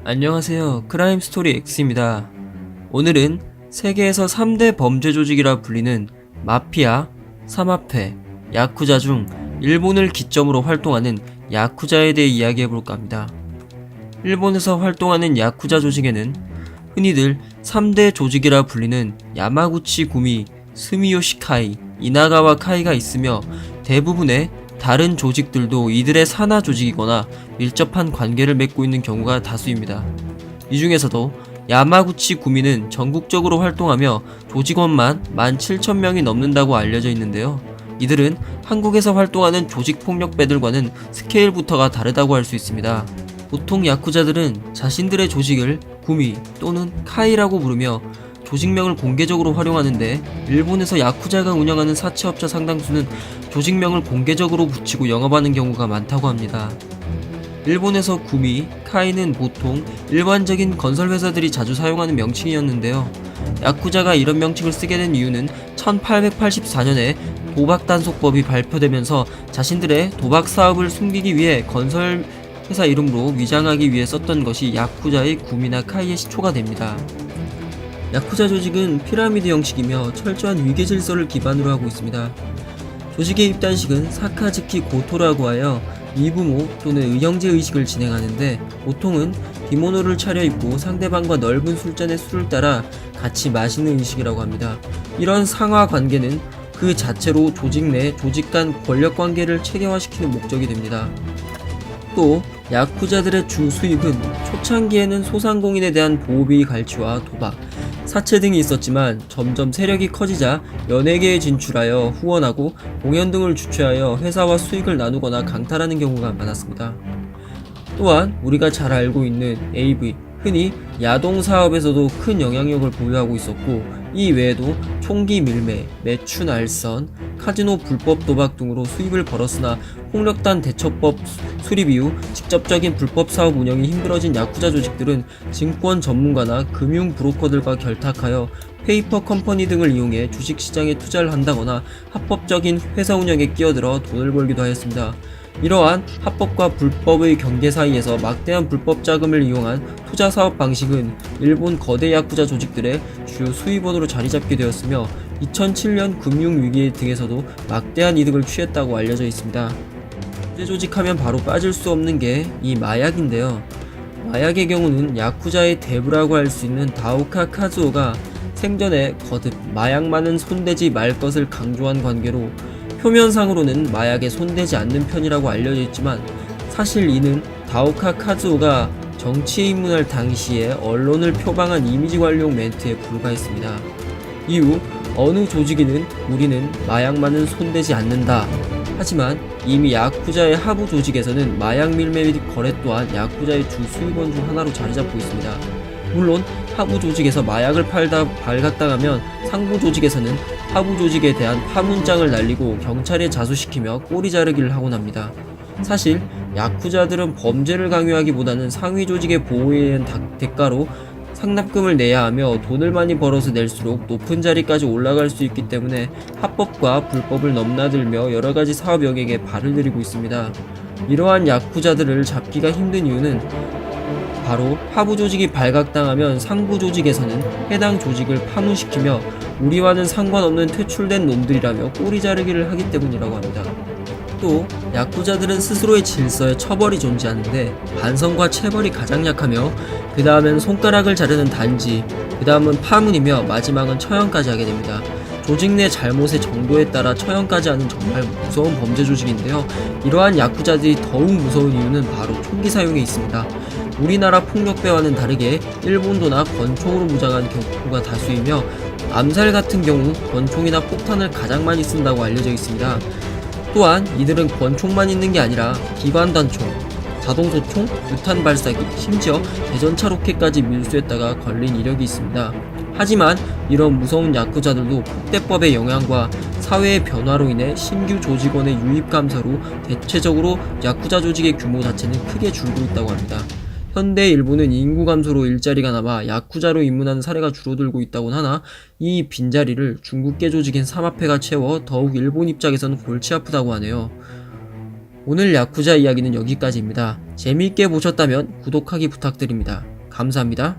안녕하세요. 크라임 스토리 X입니다. 오늘은 세계에서 3대 범죄 조직이라 불리는 마피아, 사마페, 야쿠자 중 일본을 기점으로 활동하는 야쿠자에 대해 이야기해볼까 합니다. 일본에서 활동하는 야쿠자 조직에는 흔히들 3대 조직이라 불리는 야마구치 구미, 스미요시 카이, 이나가와 카이가 있으며 대부분의 다른 조직들도 이들의 산하 조직이거나 밀접한 관계를 맺고 있는 경우가 다수입니다. 이 중에서도 야마구치 구미는 전국적으로 활동하며 조직원만 17,000명이 넘는다고 알려져 있는데요. 이들은 한국에서 활동하는 조직폭력배들과는 스케일부터가 다르다고 할 수 있습니다. 보통 야쿠자들은 자신들의 조직을 구미 또는 카이라고 부르며 조직명을 공개적으로 활용하는데, 일본에서 야쿠자가 운영하는 사채업자 상당수는 조직명을 공개적으로 붙이고 영업하는 경우가 많다고 합니다. 일본에서 구미, 카이는 보통 일반적인 건설회사들이 자주 사용하는 명칭이었는데요. 야쿠자가 이런 명칭을 쓰게 된 이유는 1884년에 도박단속법이 발표되면서 자신들의 도박 사업을 숨기기 위해 건설회사 이름으로 위장하기 위해 썼던 것이 야쿠자의 구미나 카이의 시초가 됩니다. 야쿠자 조직은 피라미드 형식이며 철저한 위계 질서를 기반으로 하고 있습니다. 조직의 입단식은 사카즈키 고토라고 하여 미부모 또는 의형제 의식을 진행하는데, 보통은 기모노를 차려입고 상대방과 넓은 술잔에 술을 따라 같이 마시는 의식이라고 합니다. 이런 상하 관계는 그 자체로 조직 내 조직 간 권력 관계를 체계화시키는 목적이 됩니다. 또 야쿠자들의 주 수입은 초창기에는 소상공인에 대한 보호비 갈취와 도박, 사채 등이 있었지만 점점 세력이 커지자 연예계에 진출하여 후원하고 공연 등을 주최하여 회사와 수익을 나누거나 강탈하는 경우가 많았습니다. 또한 우리가 잘 알고 있는 AV, 흔히 야동 사업에서도 큰 영향력을 보유하고 있었고, 이 외에도 총기 밀매, 매춘 알선, 카지노 불법 도박 등으로 수입을 벌었으나 폭력단 대처법 수립 이후 직접적인 불법 사업 운영이 힘들어진 야쿠자 조직들은 증권 전문가나 금융 브로커들과 결탁하여 페이퍼 컴퍼니 등을 이용해 주식시장에 투자를 한다거나 합법적인 회사 운영에 끼어들어 돈을 벌기도 하였습니다. 이러한 합법과 불법의 경계 사이에서 막대한 불법 자금을 이용한 투자 사업 방식은 일본 거대 야쿠자 조직들의 주요 수입원으로 자리잡게 되었으며, 2007년 금융위기 등에서도 막대한 이득을 취했다고 알려져 있습니다. 범죄 조직하면 바로 빠질 수 없는 게 이 마약인데요. 마약의 경우는 야쿠자의 대부라고 할 수 있는 다오카 카즈오가 생전에 거듭 마약만은 손대지 말 것을 강조한 관계로 표면상으로는 마약에 손대지 않는 편이라고 알려져 있지만, 사실 이는 다오카 카즈오가 정치에 입문할 당시에 언론을 표방한 이미지 관리용 멘트에 불과했습니다. 이후 어느 조직이든 우리는 마약만은 손대지 않는다. 하지만 이미 야쿠자의 하부 조직에서는 마약 밀매 및 거래 또한 야쿠자의 주 수입원 중 하나로 자리잡고 있습니다. 물론 하부 조직에서 마약을 팔다 발각당하면 상부 조직에서는 하부 조직에 대한 파문장을 날리고 경찰에 자수시키며 꼬리 자르기를 하곤 합니다. 사실 야쿠자들은 범죄를 강요하기보다는 상위 조직의 보호에 의한 대가로 상납금을 내야 하며, 돈을 많이 벌어서 낼수록 높은 자리까지 올라갈 수 있기 때문에 합법과 불법을 넘나들며 여러가지 사업 영역에 발을 들이고 있습니다. 이러한 야쿠자들을 잡기가 힘든 이유는 바로 하부 조직이 발각당하면 상부 조직에서는 해당 조직을 파문시키며 우리와는 상관없는 퇴출된 놈들이라며 꼬리 자르기를 하기 때문이라고 합니다. 또 야쿠자들은 스스로의 질서에 처벌이 존재하는데, 반성과 체벌이 가장 약하며 그 다음엔 손가락을 자르는 단지, 그 다음은 파문이며 마지막은 처형까지 하게 됩니다. 조직 내 잘못의 정도에 따라 처형까지 하는 정말 무서운 범죄 조직인데요. 이러한 야쿠자들이 더욱 무서운 이유는 바로 총기 사용에 있습니다. 우리나라 폭력배와는 다르게 일본도나 권총으로 무장한 경우가 다수이며, 암살 같은 경우 권총이나 폭탄을 가장 많이 쓴다고 알려져 있습니다. 또한 이들은 권총만 있는 게 아니라 기관단총, 자동소총, 유탄 발사기, 심지어 대전차 로켓까지 밀수했다가 걸린 이력이 있습니다. 하지만 이런 무서운 야쿠자들도 폭대법의 영향과 사회의 변화로 인해 신규 조직원의 유입 감소로 대체적으로 야쿠자 조직의 규모 자체는 크게 줄고 있다고 합니다. 현대 일본은 인구 감소로 일자리가 남아 야쿠자로 입문하는 사례가 줄어들고 있다곤 하나, 이 빈자리를 중국계 조직인 사마페가 채워 더욱 일본 입장에서는 골치 아프다고 하네요. 오늘 야쿠자 이야기는 여기까지입니다. 재미있게 보셨다면 구독하기 부탁드립니다. 감사합니다.